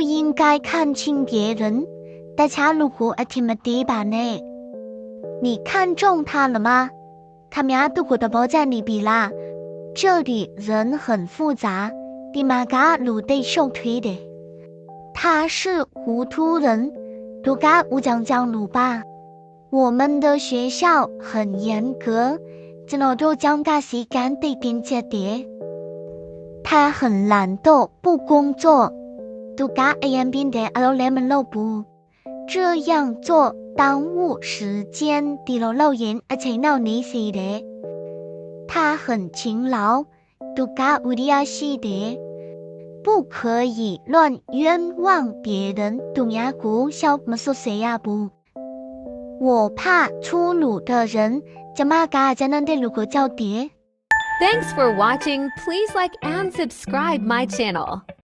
应该看轻别人，大家如果爱听么地吧呢？你看中他了吗？他们都过得不在你比啦。这里人很复杂，你马嘎鲁得受推的。他是糊涂人，都嘎乌将将鲁吧。我们的学校很严格，只能都将嘎时间得点节点。他很懒惰，不工作，都嘎一边的阿罗雷门漏不。这样做耽误时间，地罗漏言而且闹你死的。他很勤劳，都嘎乌利亚西的。不可以乱冤枉别人，懂呀？古小么说谁呀不？我怕粗鲁的人，怎么嘎才能对路口交叠？ Thanks for watching. Please like and subscribe my channel.